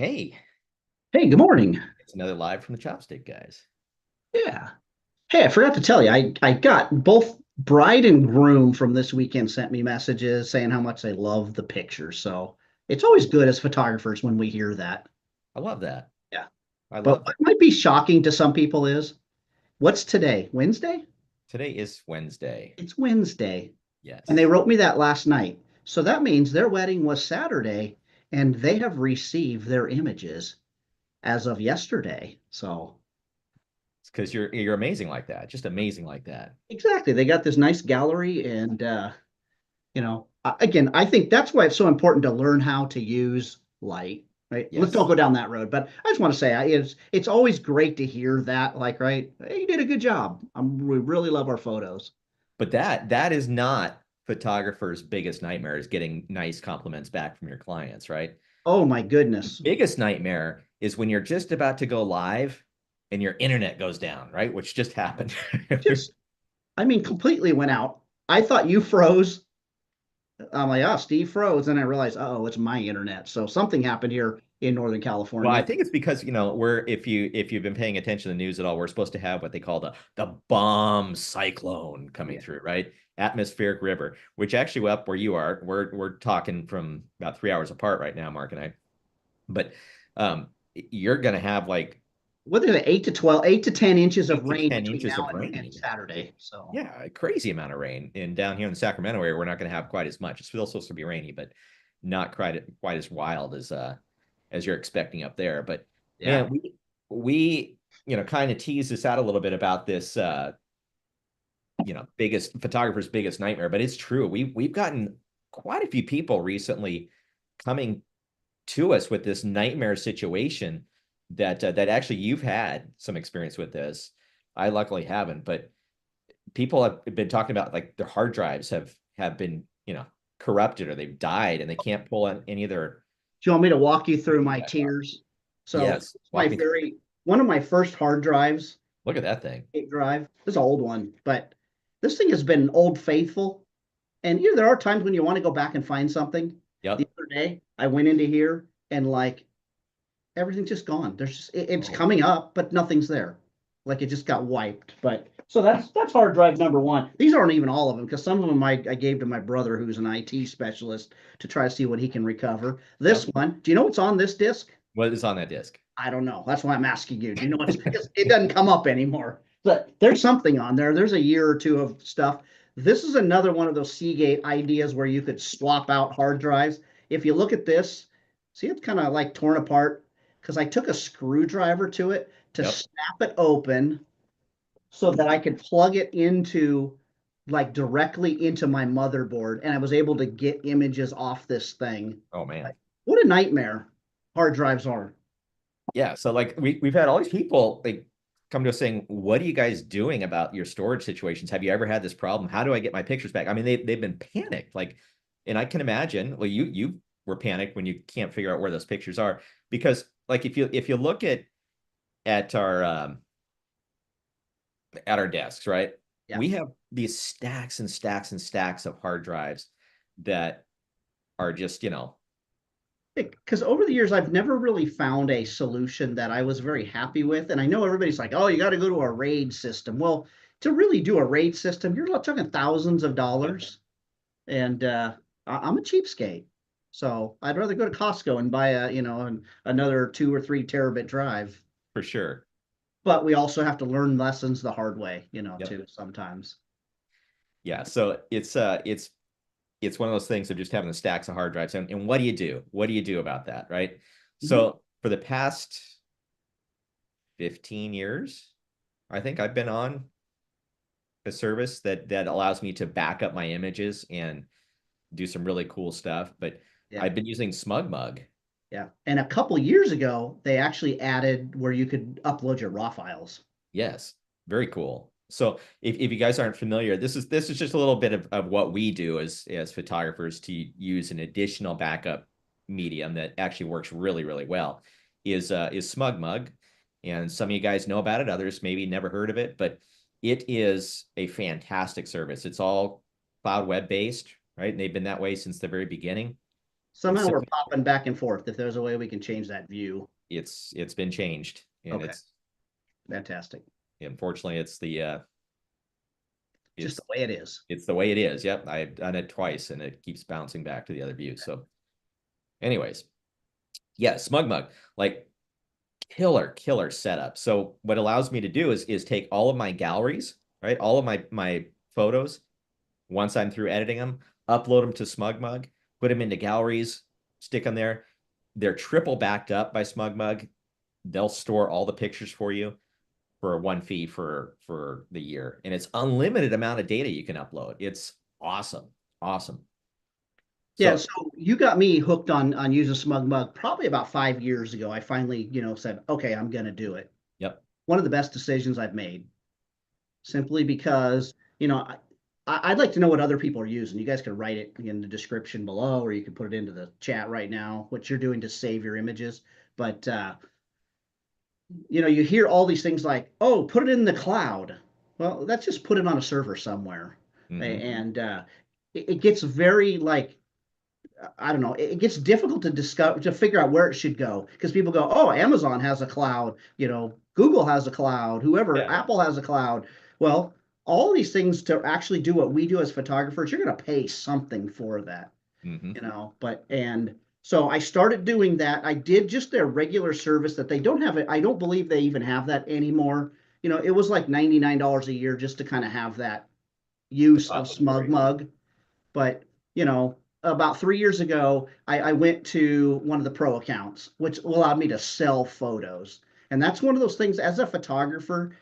Hey, Hey, good morning. it's another live from the Chopstick Guys. Yeah. Hey, I forgot to tell you, I got both bride and groom from this weekend sent me messages saying how much they love the pictures. So it's always good as photographers when we hear that. I love that. Yeah. I But love what that. might be shocking to some people is what's today? Wednesday? Today is Wednesday. It's Wednesday. And they Yes. wrote me that last night. So that means their wedding was Saturday and they have received their images as of yesterday. So It's because you're amazing like that. Just amazing like that. exactly. They got this nice gallery and again, I think that's why it's so important to learn how to use light, right? Let's don't Yes. go down that road, but I just want to say it's always great to hear that, like, right? Hey, you did a good job. We really love our photos. But that is not photographer's biggest nightmare is getting nice compliments back from your clients, right? Oh my goodness. Biggest nightmare is when you're just about to go live and your internet goes down, right? Which just happened. Just, I mean, completely went out. I thought you froze. I'm like, oh, Steve froze. And I realized, oh, it's my internet. So something happened here in Northern Well, I California. think it's because we're if you've been paying attention to the news at all, we're supposed to have what they call the bomb cyclone coming Yeah. through, right? Atmospheric river, which actually up where you are, we're talking from about 3 hours apart right now, Mark and I. But you're gonna have like What is it, 8 to 12, 8 to 10 inches of eight to rain ten between inches now of and rain. Saturday. So Yeah, a crazy amount of rain. And down here in the Sacramento area, we're not gonna have quite as much. It's still supposed to be rainy, but not quite as wild as you're expecting up there. But yeah. man, we kind of tease this out a little bit about this biggest photographer's biggest nightmare, but it's true. We've gotten quite a few people recently coming to us with this nightmare situation that actually you've had some experience with this. I luckily haven't, but people have been talking about like their hard drives have been, corrupted or they've died and they can't pull on any of their Do you want me to walk you through pictures my back up. tiers? So Yes, walk me through it. one of my first hard drives, Look at that thing. 8 drive. This is an old one, but this thing has been old faithful. And there are times when you want to go back and find something. The Yep. other day, I went into here and like everything's just gone. It's Oh, coming up, but nothing's there. Like it just got wiped. But so that's hard drive number one. These aren't even all of them because some of them I gave to my brother who's an IT specialist to try to see what he can recover. This yep. one, do you know what's on this disc? What is on that disc? I don't know. That's why I'm asking you. Do you know what's because it doesn't come up anymore. But there's something on there. There's a year or two of stuff. This is another one of those Seagate ideas where you could swap out hard drives. If you look at this, see it's kind of like torn apart because I took a screwdriver to it to Yep. snap it open so that I could plug it into like directly into my motherboard and I was able to get images off this thing. Oh man. Like, what a nightmare hard drives are. Yeah. So like we've had all these people like come to us saying, "What are you guys doing about your storage situations? Have you ever had this problem? How do I get my pictures back?" I mean, they've been panicked. Like, and I can imagine. Well, you were panicked when you can't figure out where those pictures are because like if you look at our desks, right? Yeah. We have these stacks and stacks and stacks of hard drives that are just, Because over the years, I've never really found a solution that I was very happy with. And I know everybody's like, oh, you got to go to a RAID system. Well, to really do a RAID system, you're talking thousands of dollars. And I'm a cheapskate. So I'd rather go to Costco and buy another 2 or 3 terabit drive. for sure. But we also have to learn lessons the hard way, Yep. too, sometimes. Yeah. So it's one of those things of just having the stacks of hard drives. And what do you do? What do you do about that? Right. Mhm. So for the past 15 years, I think I've been on a service that allows me to back up my images and do some really cool stuff. But Yeah. I've been using SmugMug. Yeah. And a couple years ago, they actually added where you could upload your raw files. Yes, very cool. So if you guys aren't familiar, this is just a little bit of what we do as photographers to use an additional backup medium that actually works really, really well is SmugMug. And some of you guys know about it, others maybe never heard of it, but it is a fantastic service. It's all cloud web based, right? And they've been that way since the very beginning. Somehow we're popping back and forth. If there's a way we can change that view. It's been changed, and Okay, it's fantastic. unfortunately Just the it's way it is. it's the way it is. Yep, I've done it twice, and it keeps bouncing back to the other view. So, anyways, yeah, SmugMug, like killer setup. So what allows me to do is take all of my galleries, right? All of my photos, once I'm through editing them, upload them to SmugMug, put them into galleries, stick them there. They're triple backed up by SmugMug. They'll store all the pictures for you for one fee for the year, and it's unlimited amount of data you can upload. It's awesome, awesome. Yeah, So, so you got me hooked on using SmugMug probably about 5 years ago. I finally, said, okay, I'm gonna do it. yep. One of the best decisions I've made, simply because, I'd like to know what other people are using. You guys could write it in the description below, or you could put it into the chat right now, what you're doing to save your images. But you hear all these things like, oh, put it in the cloud. Well, that's just put it on a server somewhere. Mm-hmm. And it gets very like, I don't know, it gets difficult to figure out where it should go, because people go, oh, Amazon has a cloud, Google has a cloud, whoever, Yeah. Apple has a cloud. Well, all these things to actually do what we do as photographers, you're going to pay something for that, Mm-hmm. but and so I started doing that. I did just their regular service that they don't have it. I don't believe they even have that anymore. It was like $99 a year just to kind of have that use of Repository. SmugMug. But about 3 years ago, I went to one of the pro accounts, which allowed me to sell photos. And that's one of those things as a photographer,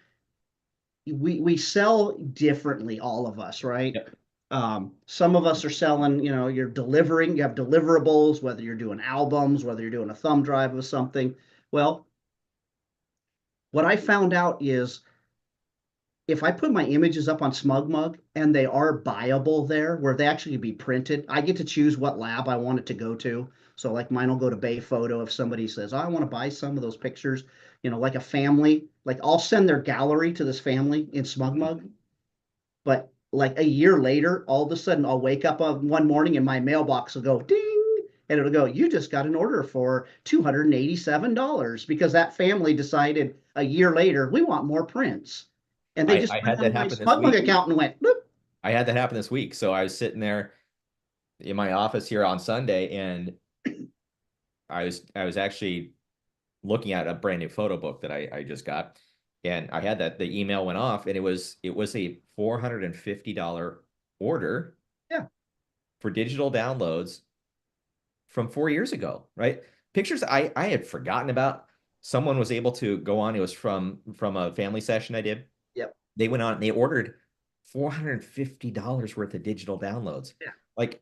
we sell differently, all of us, right? Yep. Some of us are selling, you're delivering, you have deliverables, whether you're doing albums, whether you're doing a thumb drive of something. Well, what I found out is if I put my images up on SmugMug and they are buyable there, where they actually be printed, I get to choose what lab I want it to go to. So like mine will go to Bay Photo if somebody says, oh, I want to buy some of those pictures, like a family, like I'll send their gallery to this family in Mm-hmm. SmugMug. But like a year later, all of a sudden I'll wake up one morning and my mailbox will go ding, and it'll go, you just got an order for $287, because that family decided a year later, we want more prints. And they just I went had that on my happen this SmugMug week. account and went, boop. I had that happen this week. So I was sitting there in my office here on Sunday, and I was actually looking at a brand new photo book that I just got, and I had that the email went off, and it was a $450 order Yeah. for digital downloads from 4 years ago, right? Pictures I had forgotten about. Someone was able to go on. It was from a family session I did. Yep. They went on and they ordered $450 worth of digital downloads. Yeah. Like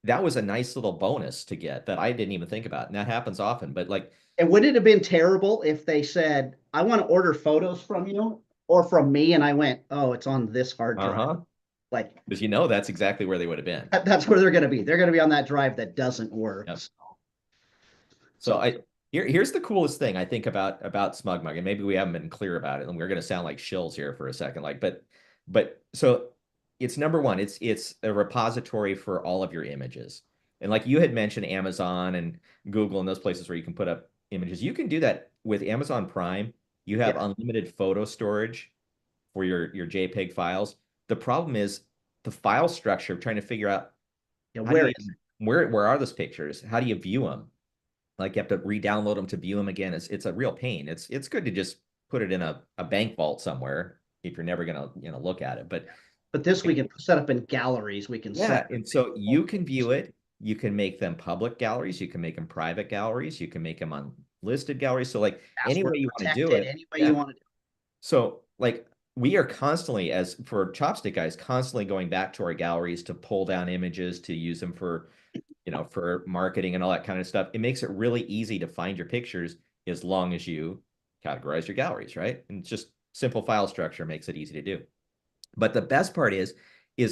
that was a nice little bonus to get that I didn't even think about. And that happens often. But like, And would it have been terrible if they said, I want to order photos from you or from me? And I went, oh, it's on this hard drive. uh-huh. Like Because that's exactly where they would have been. that's where they're going to be. They're going to be on that drive that doesn't work. Yep. So So, here's the coolest thing I think about SmugMug, and maybe we haven't been clear about it, and we're gonna sound like shills here for a second. Like, but so it's number one, it's a repository for all of your images. And like you had mentioned, Amazon and Google and those places where you can put up images. You can do that with Amazon Prime. You have yeah. unlimited photo storage for your JPEG files. The problem is the file structure of trying to figure out Yeah. how do Where you is it? where are those pictures? How do you view them? Like you have to re-download them to view them again. It's a real pain. It's good to just put it in a bank vault somewhere if you're never gonna look at it. But But this we can set up in galleries. We can yeah, set. and so you can view it. You can make them public galleries. You can make them private galleries. You can make them unlisted galleries. So like any way Password you want to do protected it. any way you Yeah. want to do So like we are constantly, as for Chopstick Guys, constantly going back to our galleries to pull down images to use them for marketing and all that kind of stuff. It makes it really easy to find your pictures as long as you categorize your galleries, right? And just simple file structure makes it easy to do. But the best part is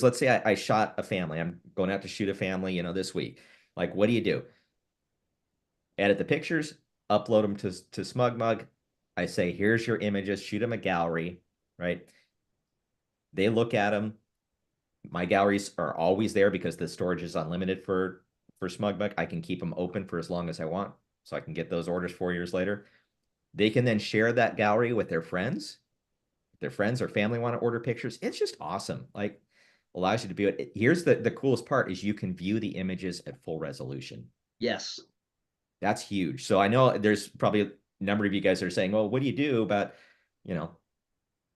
let's say I shot a family. I'm going out to shoot a family, this week. Like, what do? Edit the pictures, upload them to SmugMug. I say, here's your images, shoot them a gallery, right? They look at them. My galleries are always there because the storage is unlimited for SmugMug. I can keep them open for as long as I want, so I can get those orders 4 years later. They can then share that gallery with their friends. If their friends or family want to order pictures, it's just awesome. Like allows you to do it. Here's the coolest part is you can view the images at full resolution. Yes. That's huge. So I know there's probably a number of you guys that are saying, well, what do you do about, you know,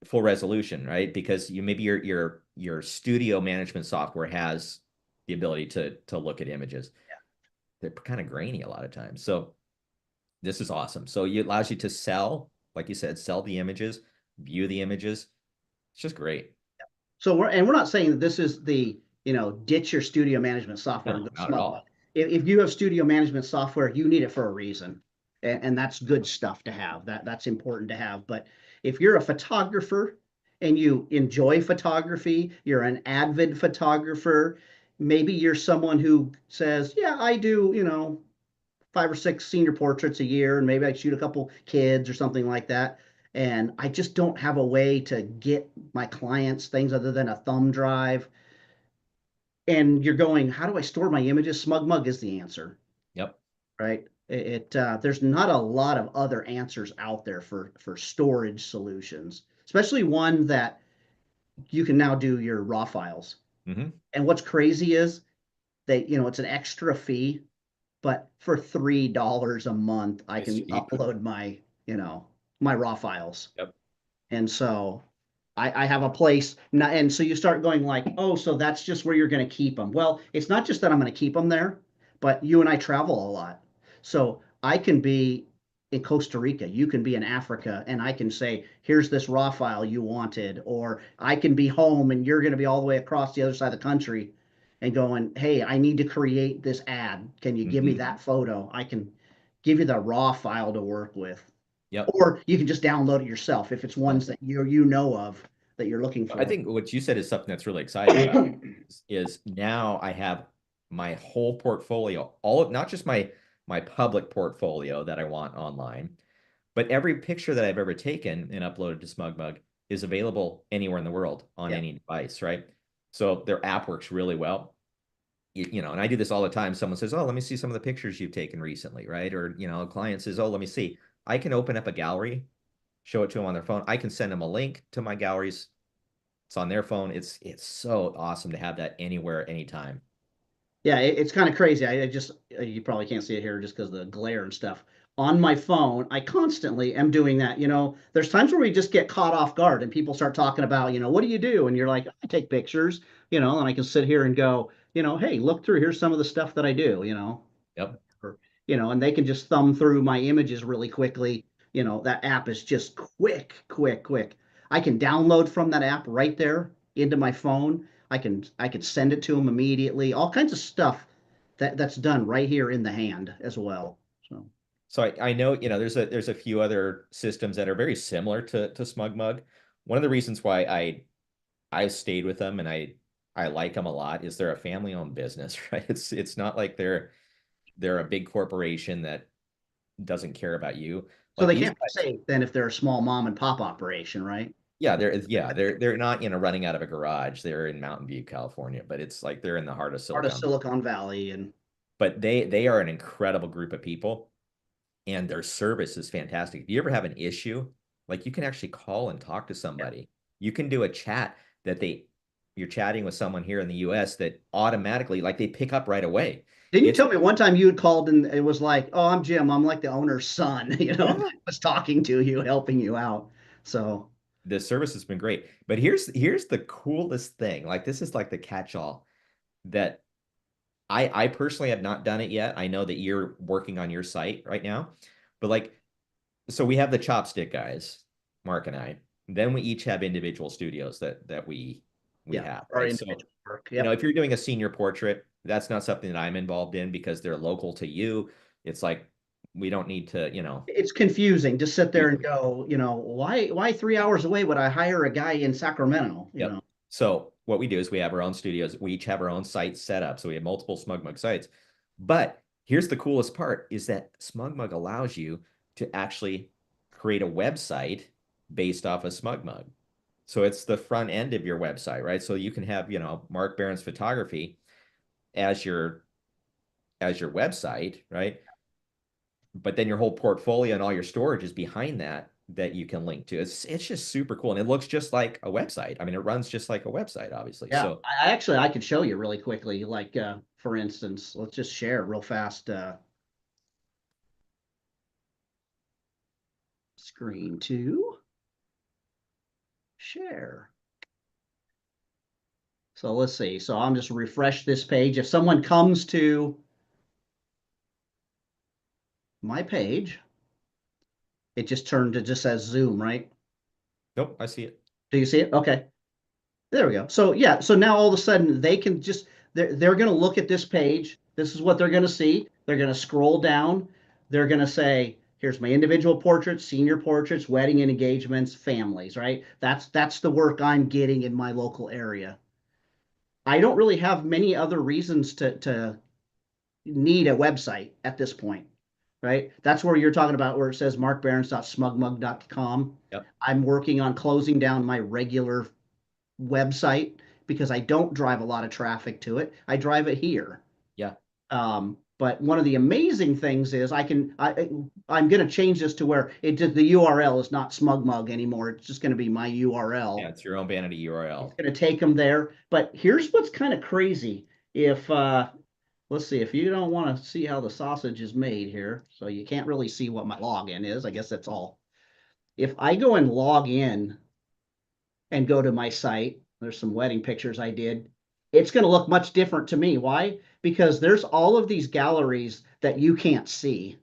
full resolution, right? Because you maybe your studio management software has the ability to look at images. They're kind of grainy a lot of times. So this is awesome. So it allows you to sell, like you said, sell the images, view the images. It's just great. So we're not saying that this is the, ditch your studio management software and No, go not at SmugMug. all. If you have studio management software, you need it for a reason. And that's good stuff to have. That's important to have. But if you're a photographer and you enjoy photography, you're an avid photographer, maybe you're someone who says, yeah, I do, 5 or 6 senior portraits a year, and maybe I shoot a couple kids or something like that. And I just don't have a way to get my clients things other than a thumb drive. And you're going, how do I store my images? SmugMug is the answer, Yep. right? There's not a lot of other answers out there for storage solutions, especially one that you can now do your raw files. Mm-hmm. And what's crazy is that it's an extra fee, but for $3 a month, I It's can cheap. upload my raw files. Yep. And so I have a place, and so you start going like, oh, so that's just where you're going to keep them. Well, it's not just that I'm going to keep them there, but you and I travel a lot. So I can be in Costa Rica, you can be in Africa, and I can say, here's this raw file you wanted, or I can be home and you're going to be all the way across the other side of the country and going, hey, I need to create this ad. Can you give me Mm-hmm. that photo? I can give you the raw file to work with. Yep. Or you can just download it yourself if it's Yep. ones that you know of that you're looking I for. think what you said is something that's really exciting about is now I have my whole portfolio, all not just my public portfolio that I want online, but every picture that I've ever taken and uploaded to SmugMug is available anywhere in the world on Yeah. any device, right? So their app works really well. And I do this all the time. Someone says, "Oh, let me see some of the pictures you've taken recently," right? Or, a client says, "Oh, let me see." I can open up a gallery, show it to them on their phone. I can send them a link to my galleries. It's on their phone. It's so awesome to have that anywhere, anytime. Yeah, it's kind of crazy. I just you probably can't see it here just because of the glare and stuff. On my phone, I constantly am doing that. There's times where we just get caught off guard and people start talking about, what do you do? And you're like, I take pictures, and I can sit here and go, hey, look through. Here's some of the stuff that I do, Yep. or, and they can just thumb through my images really quickly. That app is just quick, quick, quick. I can download from that app right there into my phone. I can send it to them immediately. All kinds of stuff that's done right here in the hand as well. So So I know, there's a few other systems that are very similar to SmugMug. One of the reasons why I stayed with them and I like them a lot is they're a family-owned business, right? It's not like they're a big corporation that doesn't care about you. so Like they these can't be guys, safe then if they're a small mom and pop operation, right? they're not, running out of a garage. They're in Mountain View, California, but it's like they're in the heart of Part of Silicon. Silicon Valley and But they are an incredible group of people and their service is fantastic. If you ever have an issue, like you can actually call and talk to yeah. somebody. You can do a chat that you're chatting with someone here in the US that automatically like they pick up right away. Didn't you It's tell me one time you had called and it was like, "Oh, I'm Jim. I'm like the owner's son." I yeah, was talking to you, helping you out. So the service has been great. But here's the coolest thing. Like this is like the catch-all that I personally have not done it yet. I know that you're working on your site right now, but like so we have the Chopstick Guys, Mark and I. Then we each have individual studios that we yeah, have, our right? So, individual work. Yep. if you're doing a senior portrait, that's not something that I'm involved in because they're local to you. It's like we don't need to, It's confusing to sit there do- and go, why 3 hours away would I hire a guy in Sacramento? yep. So what we do is we have our own studios. We each have our own sites set up. So we have multiple SmugMug sites. But here's the coolest part is that SmugMug allows you to actually create a website based off of SmugMug. So it's the front end of your website, right? So you can have, Mark Barron's photography as as your website, right? But then your whole portfolio and all your storage is behind that that you can link to. It's just super cool. And it looks just like a website. I mean, it runs just like a website, obviously. Yeah, So I actually I could show you really quickly. Like for instance, let's just share real fast. Screen to share. So let's see. So I'm just refresh this page. If someone comes to my page, it just says Zoom, right? nope, I see it. Do you see it? Okay. There we go. So yeah, so now all of a sudden they can just they're going to look at this page. This is what they're going to see. They're going to scroll down. They're going to say, "Here's my individual portraits, senior portraits, wedding and engagements, families." Right? That's the work I'm getting in my local area. I don't really have many other reasons to need a website at this point. Right? That's where you're talking about where it says markbarons.smugmug.com. Yep. I'm working on closing down my regular website because I don't drive a lot of traffic to it. I drive it here. Yeah. But one of the amazing things is I'm going to change this to where the URL is not SmugMug anymore. It's just going to be my Yeah, URL. it's your own vanity It's URL. going to take them there. But here's what's kind of crazy. If let's see, if you don't want to see how the sausage is made here, so you can't really see what my login is. I guess that's all. If I go and log in and go to my site, there's some wedding pictures I did. It's going to look much different to me. Why? Because there's all of these galleries that you can't see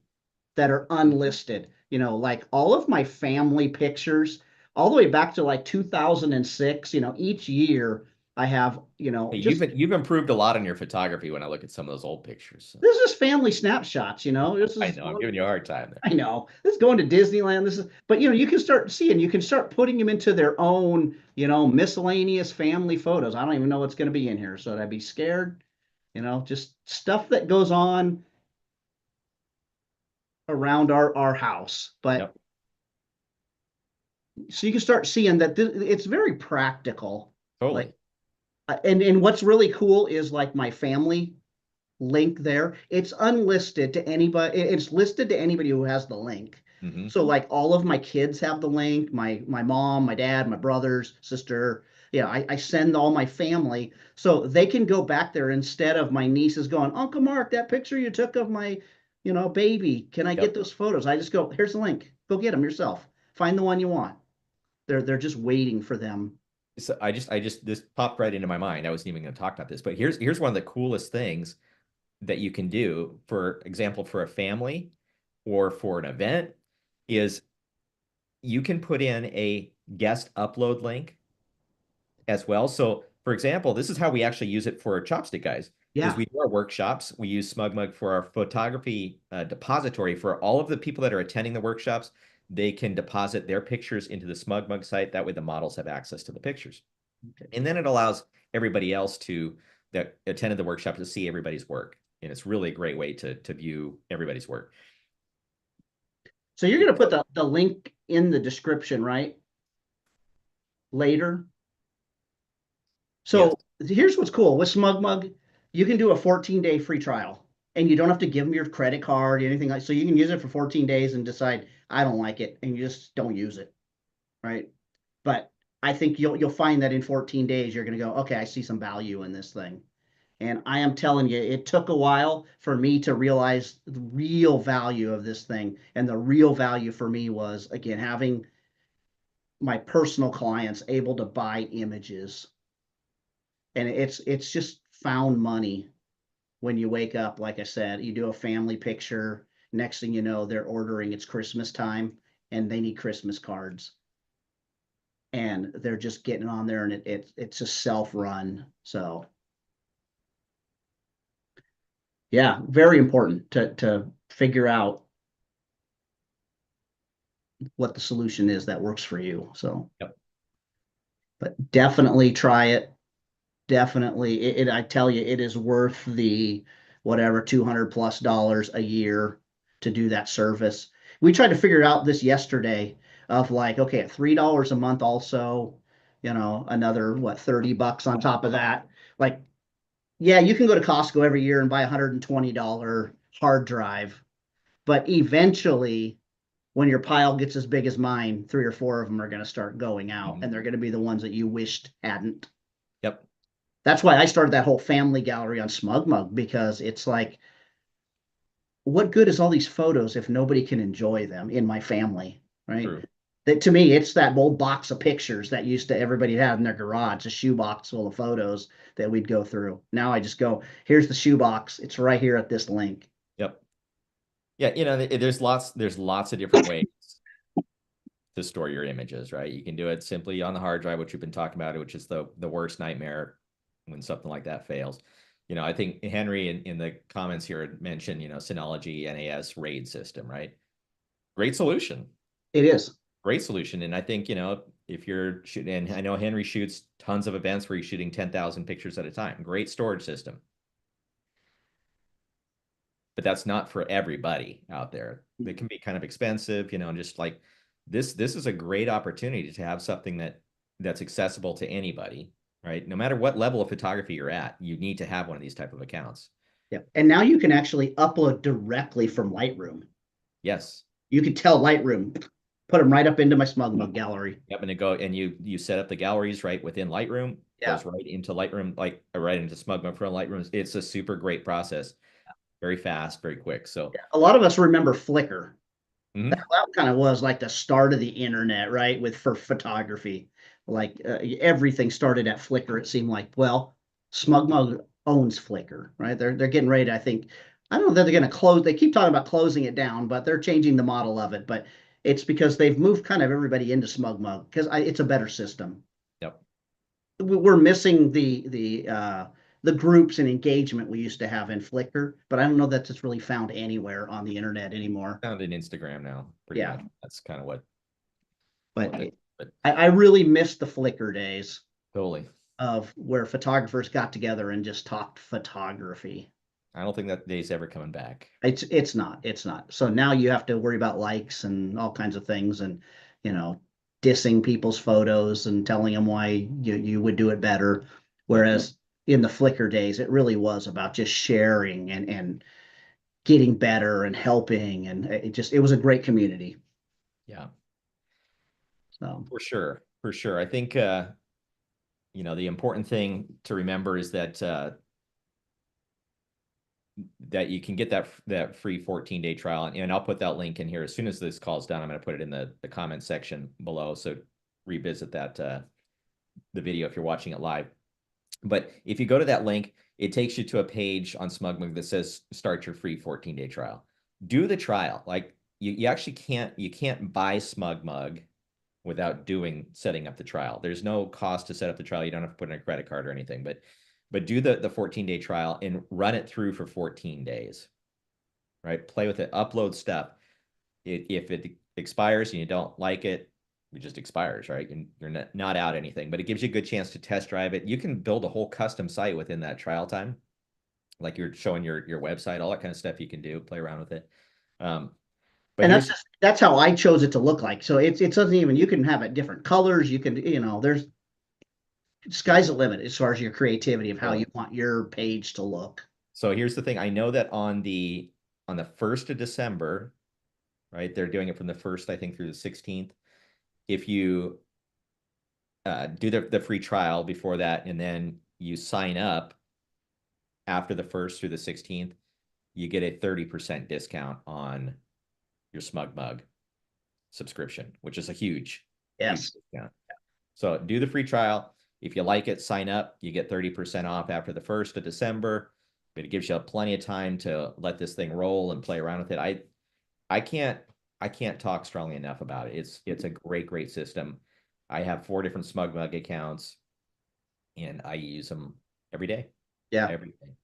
that are unlisted. You know, like all of my family pictures, all the way back to like 2006. You know, each year I have, Hey, just you've improved a lot in your photography when I look at some of those old pictures. So. this is family snapshots. This I is know I'm giving you a hard time there. I know this is going to Disneyland. This is, but you can start seeing, you can start putting them into their own, miscellaneous family photos. I don't even know what's going to be in here, so I'd be scared. Just stuff that goes on around our house. But Yep, so you can start seeing that it's very practical. Like, totally. and what's really cool is like my family link there. It's unlisted to anybody. It's listed to anybody who has the link. Hmm. So like all of my kids have the link. My mom, my dad, my brothers, sister. Yeah, I send all my family so they can go back there instead of my nieces going, Uncle Mark, that picture you took of my, baby. Can I get Yep. those photos? I just go, here's the link. Go get them yourself. Find the one you want. They're just waiting for them. So this popped right into my mind. I wasn't even going to talk about this, but here's one of the coolest things that you can do, for example, for a family or for an event, is you can put in a guest upload link as well. So, for example, this is how we actually use it for Chopstick Guys. Is Yeah. we do our workshops. We use SmugMug for our photography depository for all of the people that are attending the workshops. They can deposit their pictures into the SmugMug site. That way, the models have access to the pictures, Okay. and then it allows everybody else that attended the workshop to see everybody's work. And it's really a great way to view everybody's work. So you're going to put the link in the description, right? Later. Yes. So here's what's cool with SmugMug. You can do a 14-day free trial and you don't have to give them your credit card or anything like so you can use it for 14 days and decide I don't like it and you just don't use it. Right. But I think you'll find that in 14 days you're gonna go, okay, I see some value in this thing. And I am telling you, it took a while for me to realize the real value of this thing. And the real value for me was again having my personal clients able to buy images. And it's just found money when you wake up. Like I said, you do a family picture, next thing you know they're ordering, it's Christmas time and they need Christmas cards and they're just getting on there and it's a self-run. So yeah, very important to figure out what the solution is that works for you. So Yep. but definitely try it. Definitely I tell you, it is worth the whatever $200+ a year to do that service. We tried to figure out this yesterday of like, okay, at $3 a month also, another what, $30 on top of that. Like Yeah, you can go to Costco every year and buy a $120 hard drive, but eventually, when your pile gets as big as mine, three or four of them are going to start going out, Mhm. and they're going to be the ones that you wished hadn't. Yep. That's why I started that whole family gallery on SmugMug, because it's like, what good is all these photos if nobody can enjoy them in my family, right? True. That, to me, it's that old box of pictures that used to everybody have in their garage, a shoebox full of photos that we'd go through. Now I just go, here's the shoebox. It's right here at this link. Yep. Yeah, there's lots of different ways to store your images, right? You can do it simply on the hard drive, which we've been talking about, which is the worst nightmare when something like that fails. I think Henry in the comments here had mentioned, Synology NAS RAID system, right? Great solution. It is. Great solution. And I think, if you're shooting, and I know Henry shoots tons of events where he's shooting 10,000 pictures at a time. Great storage system. But that's not for everybody out there. It can be kind of expensive, just like this is a great opportunity to have something that's accessible to anybody, right? No matter what level of photography you're at, you need to have one of these type of accounts. Yeah. And now you can actually upload directly from Lightroom. Yes. You could tell Lightroom, put them right up into my SmugMug gallery. Yep, and you set up the galleries right within Lightroom, Yeah. goes right into Lightroom, like right into SmugMug from Lightroom. It's a super great process, very fast, very quick. So, A lot of us remember Flickr. mhm. That kind of was like the start of the internet, right? With for photography, like everything started at Flickr. It seemed like, well, SmugMug owns Flickr, right? They're getting ready to, I think, I don't know that they're going to close. They keep talking about closing it down, but they're changing the model of it. But it's because they've moved kind of everybody into SmugMug because it's a better system. Yep. We're missing the groups and engagement we used to have in Flickr, but I don't know that it's really found anywhere on the internet anymore. Found in Instagram now, pretty Yeah. much. That's kind of But what it, but I really miss the Flickr days totally. of where photographers got together and just talked photography. I don't think that day's ever coming back. It's not. So now you have to worry about likes and all kinds of things, and you know dissing people's photos and telling them why you would do it better. Yep. Whereas in the Flickr days, it really was about just sharing and getting better and helping, and it was a great community. Yeah, So for sure. For sure. I think the important thing to remember is that you can get that free 14-day trial. And I'll put that link in here as soon as this call's done. I'm going to put it in the comment section below. So revisit that the video if you're watching it live. But if you go to that link, it takes you to a page on SmugMug that says start your free 14-day trial. Do the trial. Like you actually can't buy SmugMug without setting up the trial. There's no cost to set up the trial. You don't have to put in a credit card or anything, but do the 14-day trial and run it through for 14 days. Right? Play with it, upload stuff. If it expires and you don't like it, it just expires, right? And you're not out anything, but it gives you a good chance to test drive it. You can build a whole custom site within that trial time, like you're showing your website, all that kind of stuff you can do, play around with it. Um, but and here's that's how I chose it to look like. So it doesn't even, you can have it different colors. You can, there's yeah, sky's the limit as far as your creativity of how you really. want your page to look. So here's the thing. I know that on the 1st of December, right? They're doing it from the 1st, I think, through the 16th. If you do the free trial before that, and then you sign up after the 1st through the 16th, you get a 30% discount on your SmugMug subscription, which is a huge Yes. discount. So do the free trial. If you like it, sign up. You get 30% off after the 1st of December. But it gives you plenty of time to let this thing roll and play around with it. I can't I can't talk strongly enough about it. It's a great system. I have 4 different SmugMug accounts, and I use them every day. Yeah. Every day.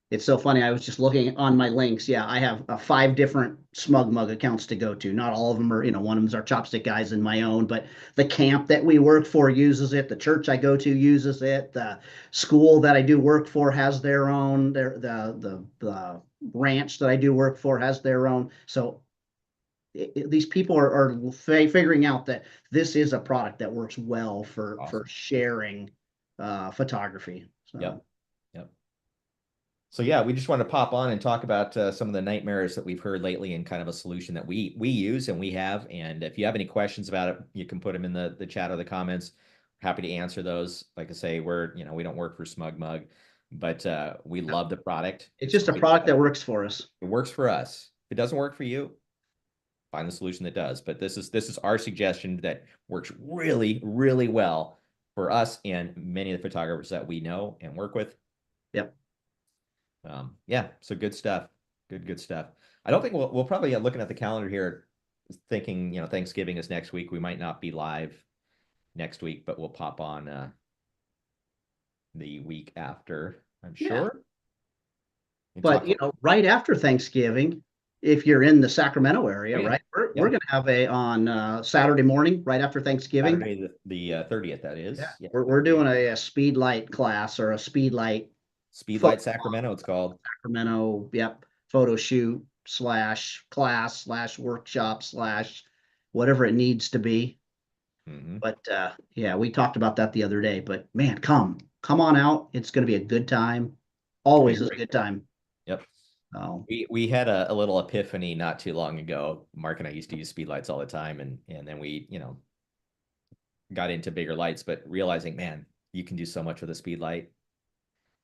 It's so funny. I was just looking on my links. Yeah, I have 5 different SmugMug accounts to go to. Not all of them are, one of them is our Chopstick Guys and my own, but the camp that we work for uses it. The church I go to uses it. The school that I do work for has their own. The ranch that I do work for has their own. So these people are figuring out that this is a product that works well for Awesome. sharing photography. So Yep. Yep. So yeah, we just want to pop on and talk about some of the nightmares that we've heard lately and kind of a solution that we use and we have. And if you have any questions about it, you can put them in the chat or the comments. Happy to answer those. Like I say, we don't work for Smug Mug, but we love the product. It's It's just a great product stuff. that works for us. It works for us. If it doesn't work for you, find the solution that does. But this is our suggestion that works really, really well for us and many of the photographers that we know and work with. Yep. Yeah, so good stuff. Good stuff. I don't think we'll probably looking at the calendar here, thinking, Thanksgiving is next week. We might not be live next week, but we'll pop on the week after, I'm Yeah. sure. And But talk. you know, right after Thanksgiving, if you're in the Sacramento Oh, area, yeah. right, we're Yeah. going to have a on Saturday morning, right after Thanksgiving. Saturday the 30th, that Yeah, is. Yeah. we're doing a speed light class or a speed light photo Speedlight Sacramento, it's called. Sacramento, yep, photo shoot slash class slash workshop slash whatever it needs to be. Hmm. But yeah, we talked about that the other day. But man, come on out. It's going to be a good time. Be Always is a great. good time. Yep. Oh, We had a little epiphany not too long ago. Mark and I used to use speedlights all the time, and then we, got into bigger lights, but realizing, man, you can do so much with a speed light.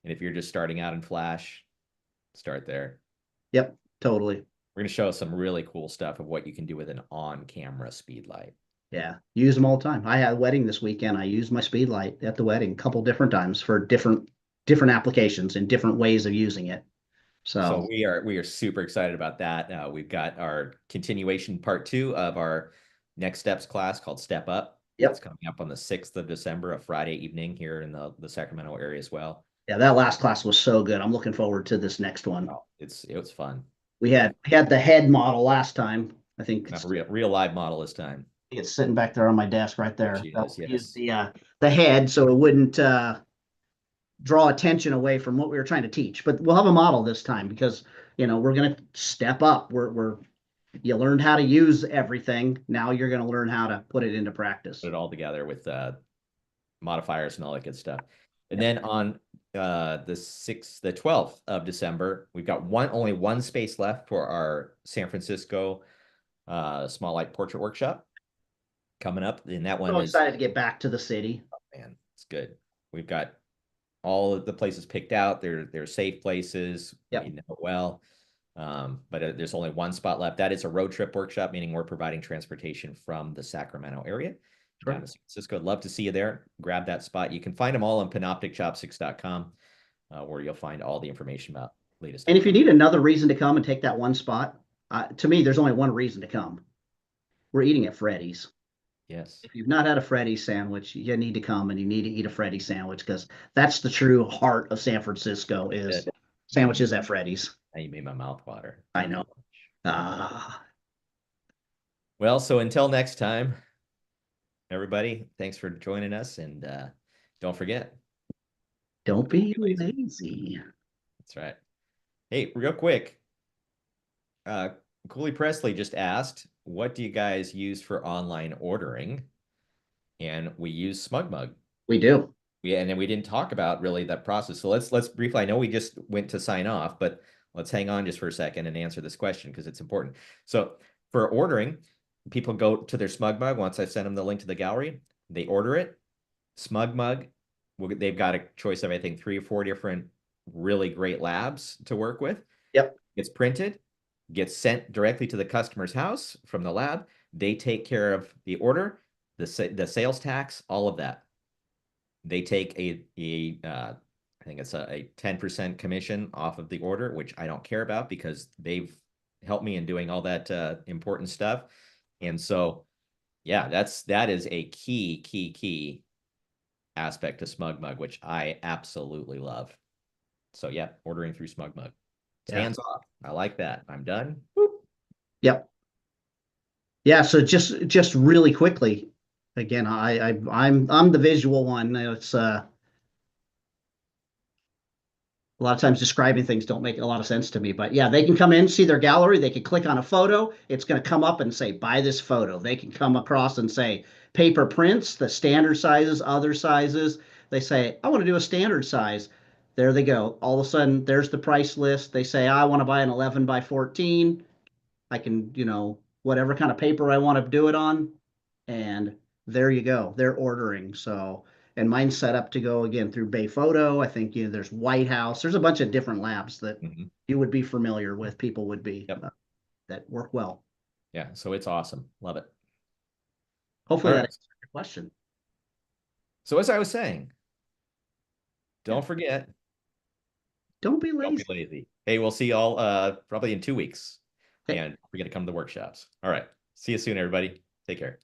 And if you're just starting out in Flash, start there. yep, totally. We're going to show some really cool stuff of what you can do with an on-camera speed light. Yeah, use them all the time. I had a wedding this weekend. I used my speed light at the wedding a couple different times for different applications and different ways of using it. So So we are super excited about that. We've got our continuation part 2 of our next steps class called Step Up. It's yep. coming up on the 6th of December, a Friday evening here in the Sacramento area as well. Yeah, that last class was so good. I'm looking forward to this next one. Oh, it was fun. We had the head model last time. I think Not it's a real live model this time. it's sitting back there on my desk right There there. she That is. we used Yes. the head so it wouldn't draw attention away from what we were trying to teach. But we'll have a model this time because we're going to step up. We're you learned how to use everything. Now you're going to learn how to put it into practice. Put it all together with modifiers and all that good stuff. And Yep. then on the 12th of December, we've got only one space left for our San Francisco small light portrait workshop coming up. And that one So is, excited to get back to the city. man, it's good. We've got all of the places picked out. They're safe places. Yep. We know it well. But there's only one spot left. That is a road trip workshop, meaning we're providing transportation from the Sacramento area down to San Francisco. I'd love to see you there. Grab that spot. You can find them all on panopticchopsticks.com, where you'll find all the information about latest. And if you need another reason to come and take that one spot, to me, there's only one reason to come. We're eating at Freddy's. Yes. If you've not had a Freddy's sandwich, you need to come and you need to eat a Freddy's sandwich because that's the true heart of San Francisco is sandwiches at Freddy's. Now you made my mouth water. I know. Ah, Well, so until next time, everybody, thanks for joining us. And don't forget, don't be lazy. That's right. Hey, real quick, Cooley Presley just asked, what do you guys use for online ordering? And we use SmugMug. We do. And then we didn't talk about really that process. So let's briefly, I know we just went to sign off, but let's hang on just for a second and answer this question because it's important. So for ordering, people go to their SmugMug. Once I send them the link to the gallery, they order it. SmugMug, they've got a choice of, I think, 3 or 4 different really great labs to work with. Yep. It's printed, gets sent directly to the customer's house from the lab. They take care of the order, the sales tax, all of that. They take I think it's a 10% commission off of the order, which I don't care about because they've helped me in doing all that important stuff. And so, yeah, that is a key aspect to SmugMug, which I absolutely love. So yeah, ordering through SmugMug. It's hands off. I like that. I'm done. Boop. Yep. Yeah. So just really quickly, again, I'm the visual one. It's a lot of times describing things don't make a lot of sense to me, but yeah, they can come in, see their gallery. They can click on a photo. It's going to come up and say, buy this photo. They can come across and say paper prints, the standard sizes, other sizes. They say, I want to do a standard size. there they go. All of a sudden, there's the price list. They say, I want to buy an 11 by 14. I can, whatever kind of paper I want to do it on. And there you go. They're ordering. So, and mine's set up to go again through Bay Photo. I think, there's White House. There's a bunch of different labs that Mhm. you would be familiar with, people would be Yep. that work well. Yeah. So it's awesome. Love it. Hopefully All that right. answers your question. So as I was saying, Yeah. don't forget, Don't be don't be lazy. lazy. Hey, we'll see y'all probably in 2 weeks. Okay. And we're gonna come to the workshops. All right. See you soon, everybody. Take care.